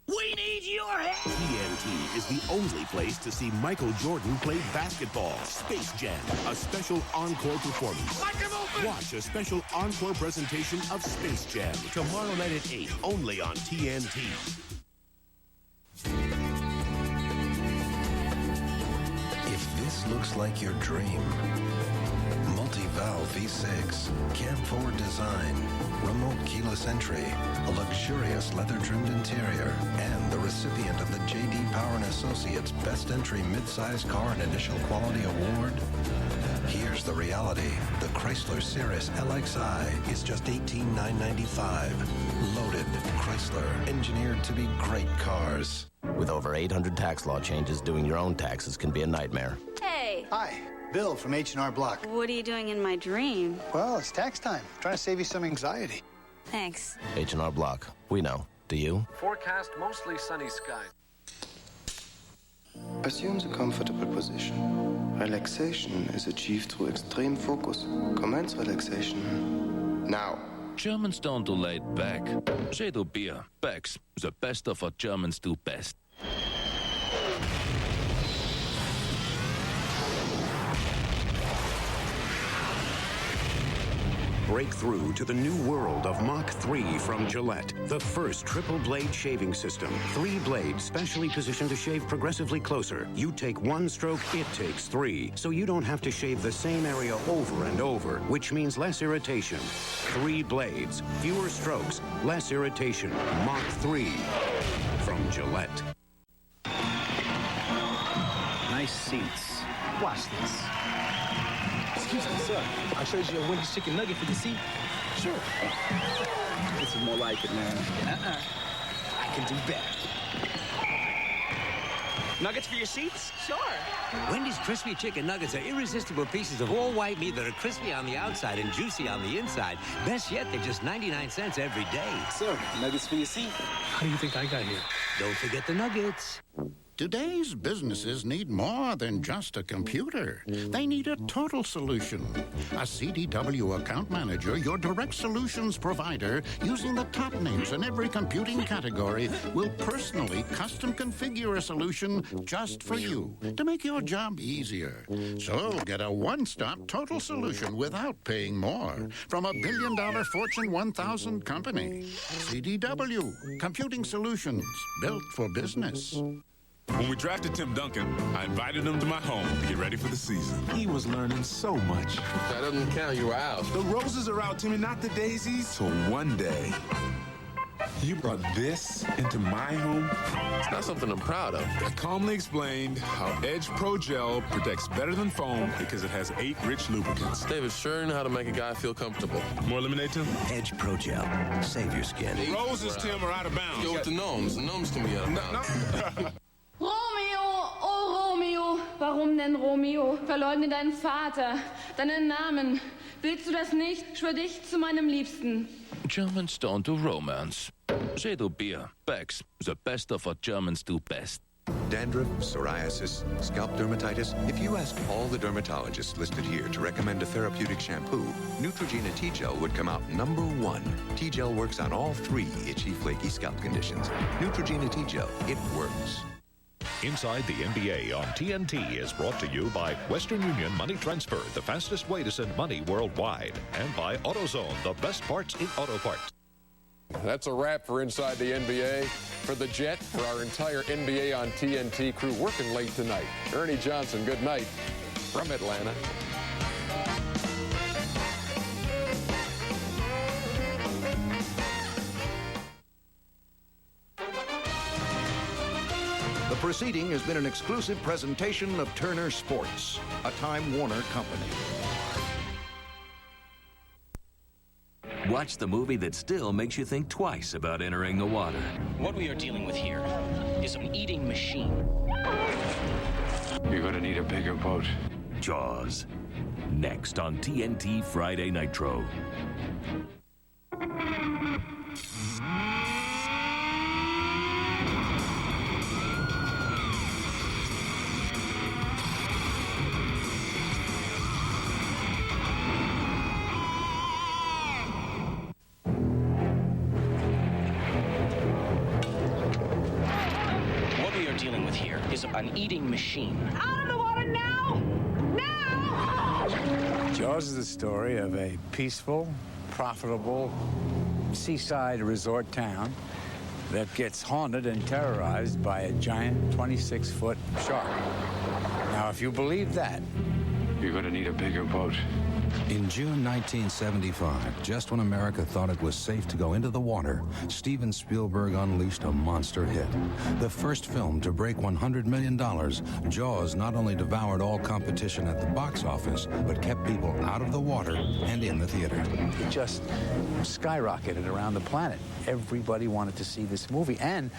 We need your help! TNT is the only place to see Michael Jordan play basketball. Space Jam, a special encore performance. Like him open! Watch a special encore presentation of Space Jam tomorrow night at 8, only on TNT. If this looks like your dream, multi-valve V6, cam-forward design, remote keyless entry, a luxurious leather-trimmed interior, and the recipient of the J.D. Power and Associates Best Entry Midsize Car and Initial Quality Award. Here's the reality. The Chrysler Sirius LXi is just $18,995. Loaded Chrysler, engineered to be great cars. With over 800 tax law changes, doing your own taxes can be a nightmare. Hey. Hi, Bill from H&R Block. What are you doing in my dream? Well, it's tax time. Trying to save you some anxiety. Thanks. H&R Block. We know. Do you? Forecast mostly sunny skies. Assume the comfortable position. Relaxation is achieved through extreme focus. Commence relaxation now. Germans don't do laid back. They do beer. Beck's the best of what Germans do best. Break through to the new world of Mach 3 from Gillette, the first triple-blade shaving system. 3 blades specially positioned to shave progressively closer. You take 1 stroke, it takes 3. So you don't have to shave the same area over and over, which means less irritation. 3 blades, fewer strokes, less irritation. Mach 3 from Gillette. Nice seats. Watch this. Excuse me, sir. I trade you a Wendy's chicken nugget for your seat. Sure. This is more like it, man. I can do better. Nuggets for your seats? Sure. Wendy's crispy chicken nuggets are irresistible pieces of all white meat that are crispy on the outside and juicy on the inside. Best yet, they're just 99 cents every day. Sir, nuggets for your seat. How do you think I got here? Don't forget the nuggets. Today's businesses need more than just a computer. They need a total solution. A CDW account manager, your direct solutions provider, using the top names in every computing category, will personally custom configure a solution just for you to make your job easier. So get a one-stop total solution without paying more from a billion-dollar Fortune 1000 company. CDW, computing solutions built for business. When we drafted Tim Duncan, I invited him to my home to get ready for the season. He was learning so much. That doesn't count. You were out. The roses are out, Timmy, not the daisies. So one day, you brought this into my home. It's not something I'm proud of. I calmly explained how Edge Pro Gel protects better than foam because it has 8 rich lubricants. David sure knew how to make a guy feel comfortable. More lemonade, Tim? Edge Pro Gel. Save your skin. The roses, Tim, are out of bounds. Go with the gnomes. The gnomes can be out of bounds. Romeo, oh Romeo, warum denn Romeo? Verleugne deinen Vater, deinen Namen. Willst du das nicht? Schwör dich zu meinem Liebsten. Germans don't do romance. They do beer. Beck's the best of what Germans do best. Dandruff, psoriasis, scalp dermatitis. If you ask all the dermatologists listed here to recommend a therapeutic shampoo, Neutrogena T Gel would come out #1. T Gel works on all 3 itchy, flaky scalp conditions. Neutrogena T Gel, it works. Inside the NBA on TNT is brought to you by Western Union Money Transfer, the fastest way to send money worldwide, and by AutoZone, the best parts in auto parts. That's a wrap for Inside the NBA. For the Jet, for our entire NBA on TNT crew working late tonight. Ernie Johnson, good night from Atlanta. The proceeding has been an exclusive presentation of Turner Sports, a Time Warner company. Watch the movie that still makes you think twice about entering the water. What we are dealing with here is an eating machine. You're gonna need a bigger boat. Jaws. Next on TNT Friday Nitro. here is an eating machine. Out of the water now! Now! Jaws is the story of a peaceful, profitable seaside resort town that gets haunted and terrorized by a giant 26-foot shark. Now, if you believe that, you're going to need a bigger boat. In June 1975, just when America thought it was safe to go into the water, Steven Spielberg unleashed a monster hit. The first film to break $100 million, Jaws not only devoured all competition at the box office, but kept people out of the water and in the theater. It just skyrocketed around the planet. Everybody wanted to see this movie, and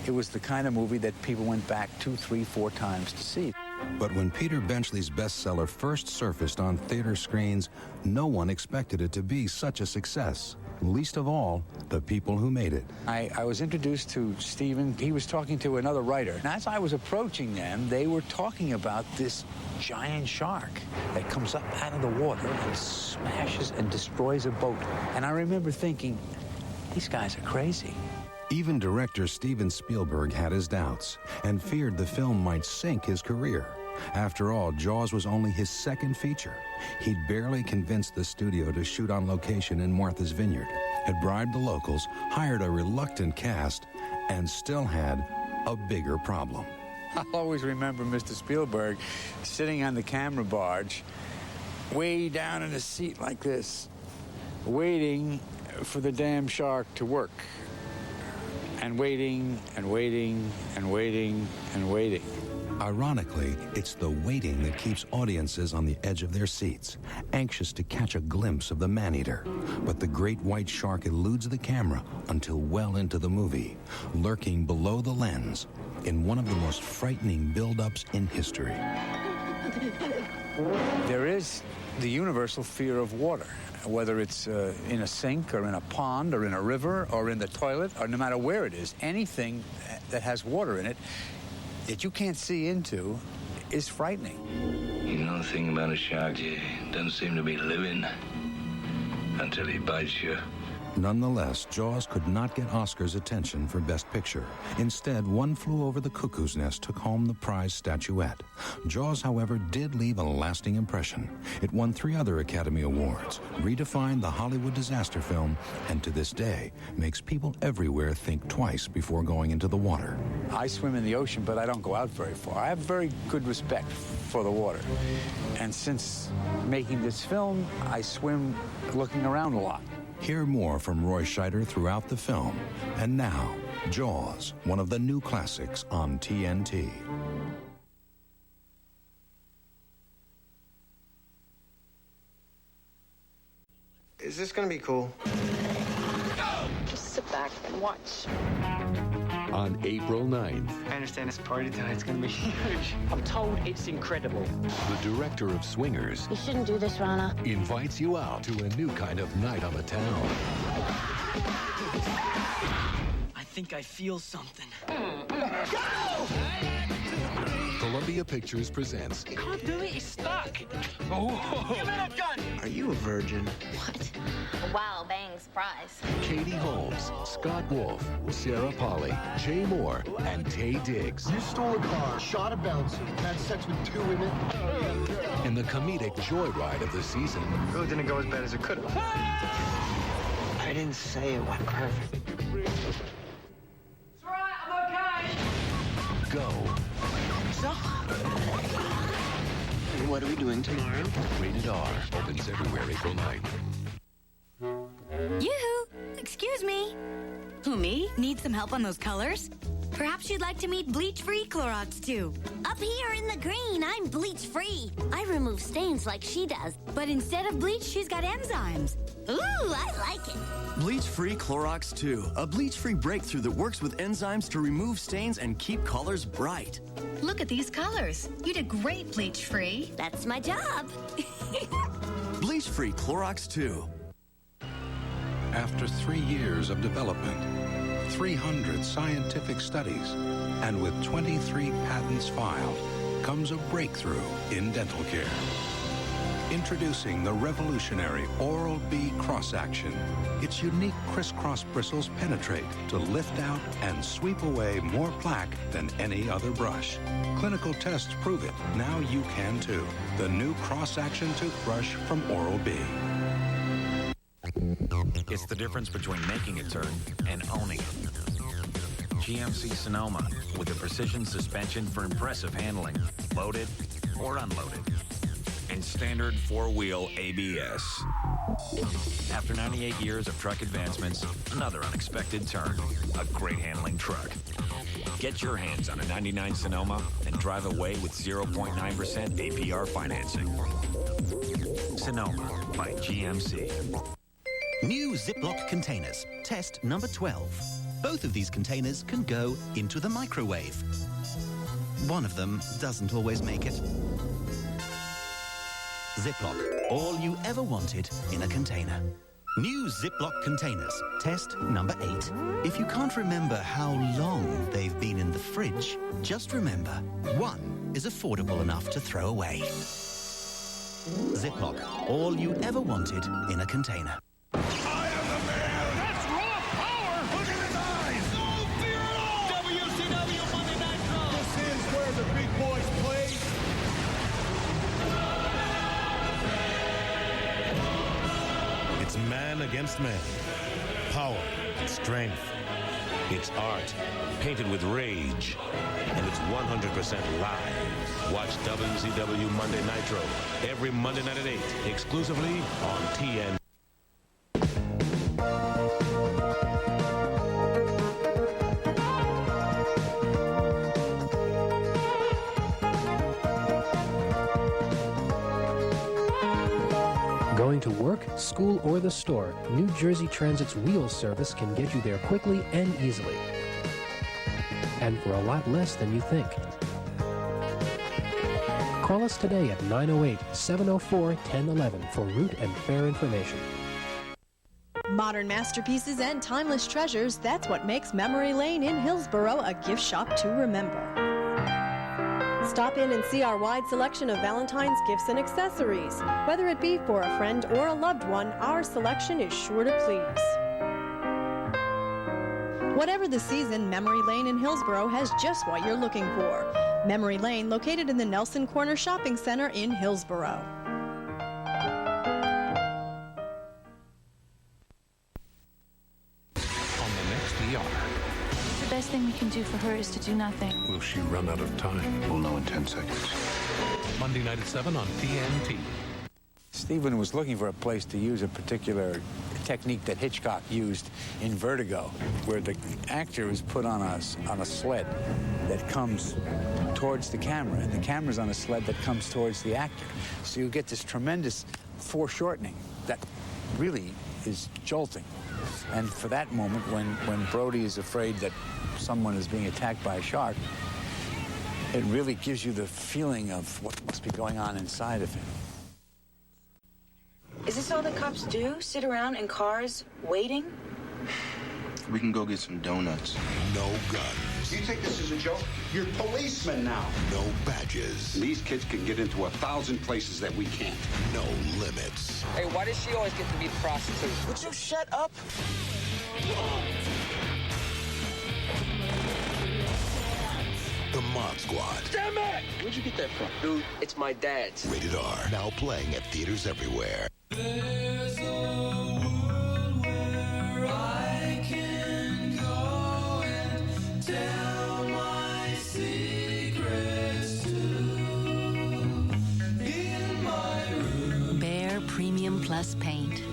it was the kind of movie that people went back 2, 3, 4 times to see. But when Peter Benchley's bestseller first surfaced on theater screens, no one expected it to be such a success. Least of all, the people who made it. I was introduced to Steven. He was talking to another writer. And as I was approaching them, they were talking about this giant shark that comes up out of the water and smashes and destroys a boat. And I remember thinking, these guys are crazy. Even director Steven Spielberg had his doubts and feared the film might sink his career. After all, Jaws was only his second feature. He'd barely convinced the studio to shoot on location in Martha's Vineyard, had bribed the locals, hired a reluctant cast, and still had a bigger problem. I'll always remember Mr. Spielberg sitting on the camera barge, way down in a seat like this, waiting for the damn shark to work. And waiting, and waiting, and waiting, and waiting. Ironically, it's the waiting that keeps audiences on the edge of their seats, anxious to catch a glimpse of the man-eater. But the great white shark eludes the camera until well into the movie, lurking below the lens in one of the most frightening build-ups in history. There is the universal fear of water. Whether it's in a sink or in a pond or in a river or in the toilet or no matter where it is, anything that has water in it that you can't see into is frightening. You know the thing about a shark, he doesn't seem to be living until he bites you. Nonetheless, Jaws could not get Oscar's attention for Best Picture. Instead, One Flew Over the Cuckoo's Nest took home the prize statuette. Jaws, however, did leave a lasting impression. It won 3 other Academy Awards, redefined the Hollywood disaster film, and to this day makes people everywhere think twice before going into the water. I swim in the ocean, but I don't go out very far. I have very good respect for the water. And since making this film, I swim looking around a lot. Hear more from Roy Scheider throughout the film. And now, Jaws, one of the new classics on TNT. Is this gonna be cool? Just sit back and watch. On April 9th, I understand this party tonight's gonna be huge. I'm told it's incredible. the director of Swingers You shouldn't do this, Rana. invites you out to a new kind of night on the town. I think I feel something. Columbia Pictures presents I can't do it, it's stuck. Oh. Give me that gun! Are you a virgin? What? Wow, bang, surprise. Katie Holmes, Scott Wolf, Sarah Polley, Jay Moore, and Taye Diggs You stole a car, shot a bouncer, had sex with 2 women. in the comedic joyride of the season. Really didn't go as bad as it could have. I didn't say it went perfect. It's alright, I'm okay. Go. What are we doing tomorrow? Rated R. Opens everywhere April 9th. Yoo-hoo! Excuse me. Who, me? Need some help on those colors? Perhaps you'd like to meet Bleach-Free Clorox, too. Up here in the green, I'm bleach-free. I remove stains like she does. But instead of bleach, she's got enzymes. Ooh, I like it. Bleach-Free Clorox 2, a bleach-free breakthrough that works with enzymes to remove stains and keep colors bright. Look at these colors. You did great, Bleach-Free. That's my job. Bleach-Free Clorox 2. After 3 years of development, 300 scientific studies, and with 23 patents filed, comes a breakthrough in dental care. Introducing the revolutionary Oral-B Cross Action. Its unique crisscross bristles penetrate to lift out and sweep away more plaque than any other brush. Clinical tests prove it. Now you can too. The new Cross Action toothbrush from Oral-B. It's the difference between making a turn and owning it. GMC Sonoma with a precision suspension for impressive handling, loaded or unloaded. And standard four-wheel ABS. After 98 years of truck advancements, another unexpected turn. A great handling truck. Get your hands on a 99 Sonoma and drive away with 0.9% APR financing. Sonoma by GMC. New Ziploc Containers. Test number 12. Both of these containers can go into the microwave. One of them doesn't always make it. Ziploc, all you ever wanted in a container. New Ziploc Containers. Test number 8. If you can't remember how long they've been in the fridge, just remember, one is affordable enough to throw away. Ziploc, all you ever wanted in a container. That's raw power! Look at his eyes! No fear at all! WCW Monday Nitro! This is where the big boys play. It's man against man. Power, strength. It's art, painted with rage. And it's 100% live. Watch WCW Monday Nitro every Monday night at 8, exclusively on TNT. Going to work, school, or the store, New Jersey Transit's Wheels service can get you there quickly and easily. And for a lot less than you think. Call us today at 908-704-1011 for route and fare information. Modern masterpieces and timeless treasures, that's what makes Memory Lane in Hillsborough a gift shop to remember. Stop in and see our wide selection of Valentine's gifts and accessories. Whether it be for a friend or a loved one, our selection is sure to please. Whatever the season, Memory Lane in Hillsborough has just what you're looking for. Memory Lane, located in the Nelson Corner Shopping Center in Hillsborough. On the next ER. The best thing we can do for her is to do nothing. Will she run out of time? We'll know in 10 seconds. Monday night at 7 on TNT. Stephen was looking for a place to use a particular technique that Hitchcock used in Vertigo, where the actor is put on a sled that comes towards the camera, and the camera's on a sled that comes towards the actor. So you get this tremendous foreshortening that really is jolting. And for that moment, when Brody is afraid that someone is being attacked by a shark, it really gives you the feeling of what must be going on inside of him. Is this all the cops do? Sit around in cars, waiting? We can go get some donuts. No guns. You think this is a joke? You're policemen now. No badges. These kids can get into 1,000 places that we can't. No limits. Hey, why does she always get to be the prostitute? Would you shut up? The Mod Squad. Damn it! Where'd you get that from? Dude, it's my dad's. Rated R. Now playing at theaters everywhere. There's a world where I can go and tell my secrets to in my room. Behr Premium Plus paint.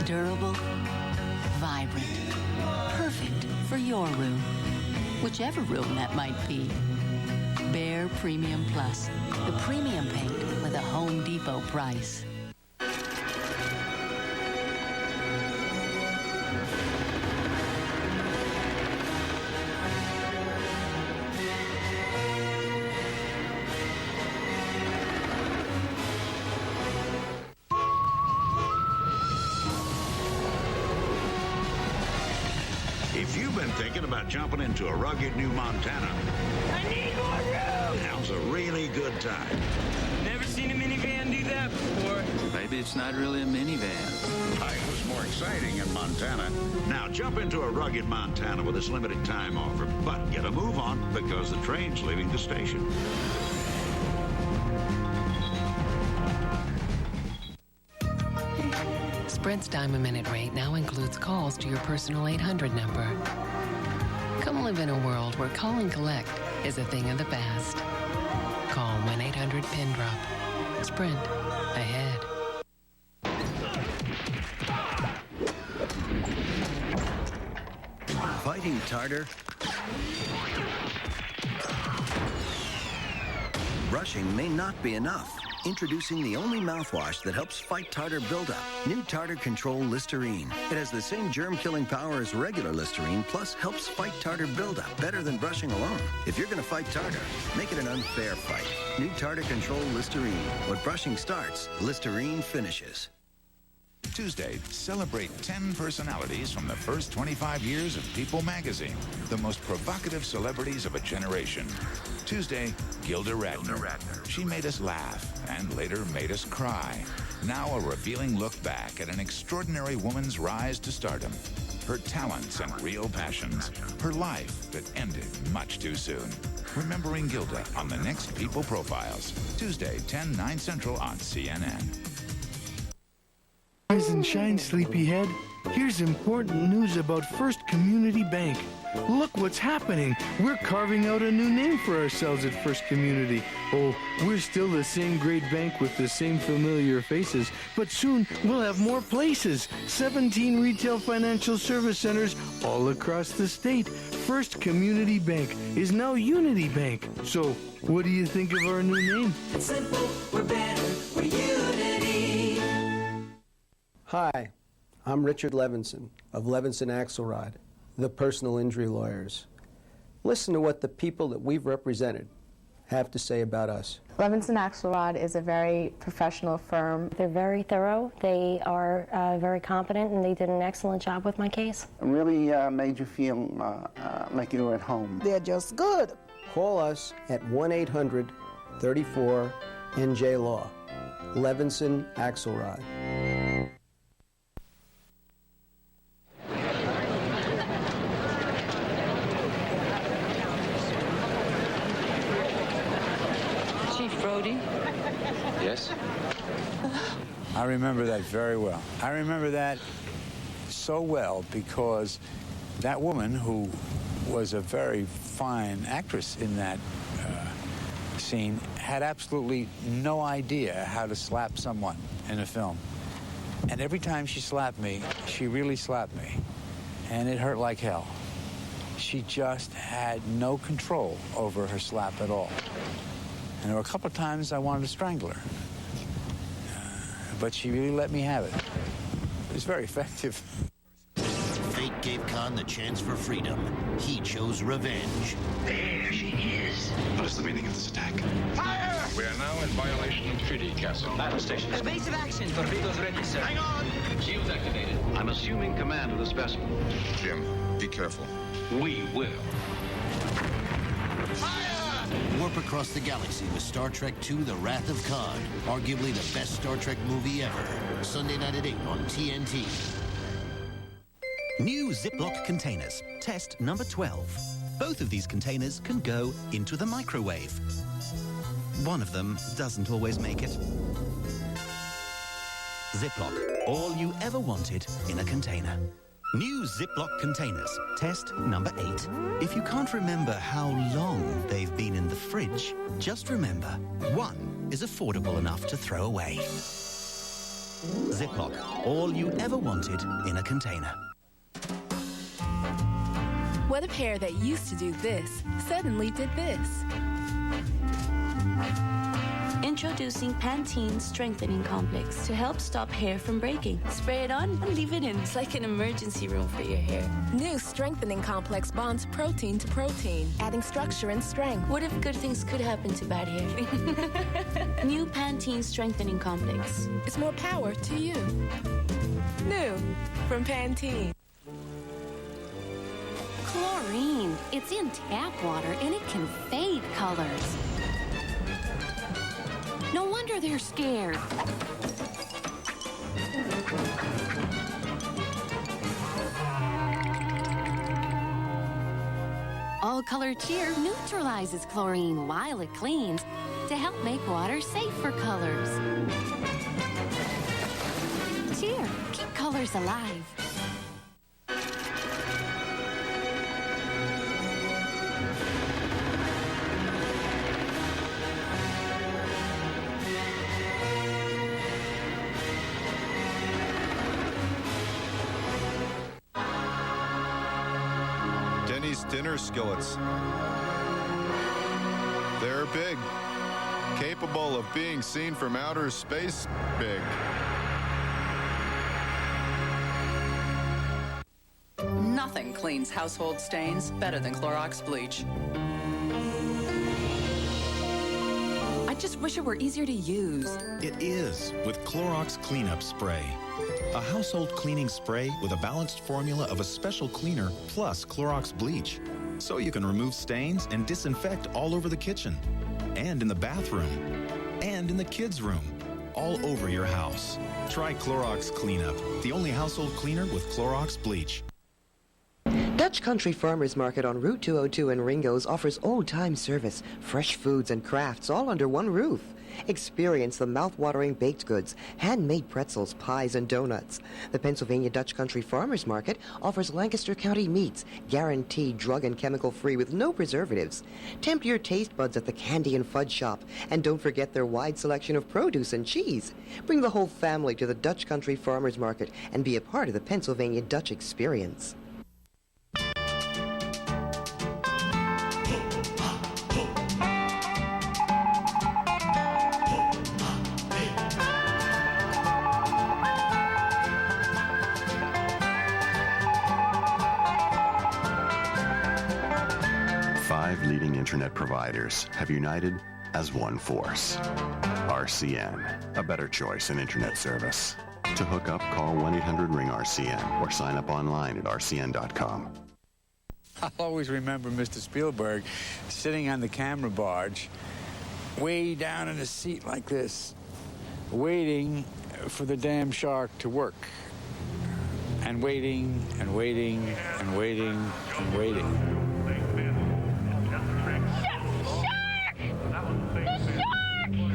Durable, vibrant, perfect for your room. Whichever room that might be. Behr Premium Plus, the premium paint with a Home Depot price. If you've been thinking about jumping into a rugged new Montana, I need more room! now's a really good time. Never seen a minivan do that left, sport. Maybe it's not really a minivan. Life was more exciting in Montana. Now jump into a rugged Montana with this limited time offer. But get a move on because the train's leaving the station. Sprint's Dime a Minute rate now includes calls to your personal 800 number. Come live in a world where call and collect is a thing of the past. Call 1-800-PIN-DROP. Sprint. Ahead. Fighting Tartar? Brushing may not be enough. Introducing the only mouthwash that helps fight tartar buildup. New Tartar Control Listerine. It has the same germ-killing power as regular Listerine, plus helps fight tartar buildup better than brushing alone. If you're going to fight tartar, make it an unfair fight. New Tartar Control Listerine. What brushing starts, Listerine finishes. Tuesday, celebrate 10 personalities from the first 25 years of People magazine, the most provocative celebrities of a generation. Tuesday, Gilda Radner. She made us laugh and later made us cry. Now a revealing look back at an extraordinary woman's rise to stardom. Her talents and real passions. Her life that ended much too soon. Remembering Gilda on the next People Profiles. Tuesday, 10, 9 Central on CNN. Rise and shine, sleepyhead. Here's important news about First Community Bank. Look what's happening. We're carving out a new name for ourselves at First Community. Oh, we're still the same great bank with the same familiar faces, but soon we'll have more places. 17 retail financial service centers all across the state. First Community Bank is now Unity Bank. So, what do you think of our new name? It's simple, we're better, we're Unity. Hi, I'm Richard Levinson of Levinson Axelrod, the personal injury lawyers. Listen to what the people that we've represented have to say about us. Levinson Axelrod is a very professional firm. They're very thorough. They are very competent, and they did an excellent job with my case. It really made you feel like you were at home. They're just good. Call us at 1-800-34-NJ-LAW. Levinson Axelrod. Yes? I remember that very well. I remember that so well because that woman, who was a very fine actress in that scene, had absolutely no idea how to slap someone in a film. And every time she slapped me, she really slapped me. And it hurt like hell. She just had no control over her slap at all. And there were a couple of times I wanted to strangle her. But she really let me have it. It was very effective. Fate gave Khan the chance for freedom. He chose revenge. There she is. What is the meaning of this attack? Fire! We are now in violation of treaty, Castle. Battle station. Evasive action. Torpedoes ready, sir. Hang on! Shields activated. I'm assuming command of this vessel. Jim, be careful. We will. Warp across the galaxy with Star Trek II, The Wrath of Khan. Arguably the best Star Trek movie ever. Sunday night at 8 on TNT. New Ziploc Containers. Test number 12. Both of these containers can go into the microwave. One of them doesn't always make it. Ziploc. All you ever wanted in a container. New Ziploc Containers. Test number 8. If you can't remember how long they've been in the fridge, just remember, one is affordable enough to throw away. Ziploc. All you ever wanted in a container. What if hair that used to do this suddenly did this? Introducing Pantene Strengthening Complex to help stop hair from breaking. Spray it on and leave it in. It's like an emergency room for your hair. New Strengthening Complex bonds protein to protein, adding structure and strength. What if good things could happen to bad hair? New Pantene Strengthening Complex. It's more power to you. New from Pantene. Chlorine. It's in tap water and it can fade colors. No wonder wonder they're scared. All-Color Cheer neutralizes chlorine while it cleans to help make water safe for colors. Cheer, keep colors alive. Dinner skillets. They're big, capable of being seen from outer space big. Nothing cleans household stains better than Clorox bleach. I just wish it were easier to use. It is with Clorox Cleanup Spray. A household cleaning spray with a balanced formula of a special cleaner plus Clorox bleach. So you can remove stains and disinfect all over the kitchen, and in the bathroom, and in the kids' room, all over your house. Try Clorox Cleanup, the only household cleaner with Clorox bleach. Dutch Country Farmers Market on Route 202 in Ringo's offers old-time service, fresh foods and crafts all under one roof. Experience the mouth-watering baked goods, handmade pretzels, pies, and donuts. The Pennsylvania Dutch Country Farmers Market offers Lancaster County meats, guaranteed drug and chemical-free with no preservatives. Tempt your taste buds at the Candy and Fudge Shop, and don't forget their wide selection of produce and cheese. Bring the whole family to the Dutch Country Farmers Market and be a part of the Pennsylvania Dutch experience. Leading internet providers have united as one force. RCN, a better choice in internet service. To hook up, call 1-800-RING-RCN or sign up online at rcn.com. I'll always remember Mr. Spielberg sitting on the camera barge, way down in a seat like this, waiting for the damn shark to work. And waiting, and waiting, and waiting, and waiting.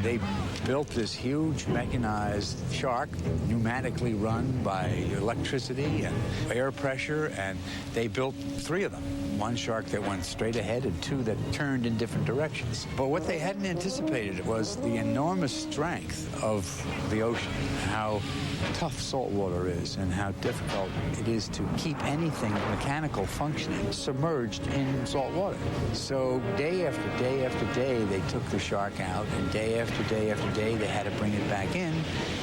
They built this huge mechanized shark, pneumatically run by electricity and air pressure, and they built 3 of them. One shark that went straight ahead and 2 that turned in different directions. But what they hadn't anticipated was the enormous strength of the ocean, how tough salt water is, and how difficult it is to keep anything mechanical functioning submerged in salt water. So day after day after day, they took the shark out, and day after day after day, they had to bring it back in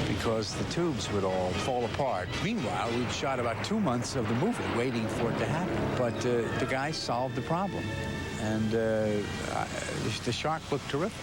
because the tubes would all fall apart. Meanwhile, we'd shot about 2 months of the movie waiting for it to happen. But the guys solved the problem, and the shark looked terrific.